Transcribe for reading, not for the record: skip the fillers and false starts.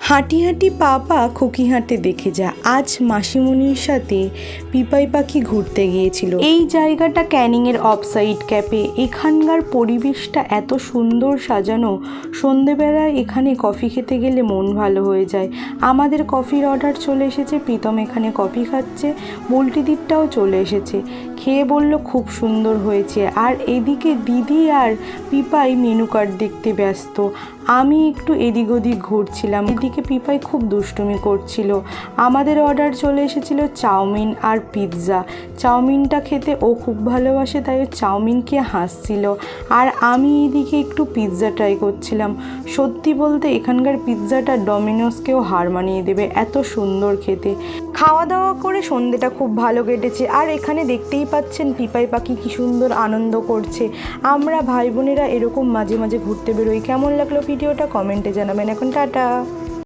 হাঁটি হাঁটি পা পা খুকি হাঁটে দেখে যা। আজ মাসিমণির সাথে পিপাই পাখি ঘুরতে গিয়েছিল। এই জায়গাটা ক্যানিংয়ের অফসাইড ক্যাফে। এখানকার পরিবেশটা এত সুন্দর সাজানো। সন্ধেবেলায় এখানে কফি খেতে গেলে মন ভালো হয়ে যায়। আমাদের কফির অর্ডার চলে এসেছে। প্রীতম এখানে কফি খাচ্ছে। বুলটিদিরটাও চলে এসেছে। খেয়ে বলল খুব সুন্দর হয়েছে। আর এদিকে দিদি আর পিপাই মেনু কার্ড দেখতে ব্যস্ত। আমি একটু এদিক ওদিক ঘুরছিলাম। এদিকে পিপাই খুব দুষ্টুমি করছিল। আমাদের অর্ডার চলে এসেছিল চাউমিন আর পিৎজা। চাউমিনটা খেতে ও খুব ভালোবাসে, তাই ও চাউমিন খেয়ে হাসছিল। আর আমি এদিকে একটু পিৎজা ট্রাই করছিলাম। সত্যি বলতে এখানকার পিৎজাটা ডমিনোসকেও হার মানিয়ে দেবে, এত সুন্দর খেতে। খাওয়া দাওয়া করে সন্ধ্যেটা খুব ভালো কেটেছে। আর এখানে দেখতেই পাচ্ছেন পিপাই পাখি কি সুন্দর আনন্দ করছে। আমরা ভাই বোনেরা এরকম মাঝে মাঝে ঘুরতে বেরোই। কেমন লাগলো ভিডিওটা কমেন্টে জানাবেন। এখন টাটা।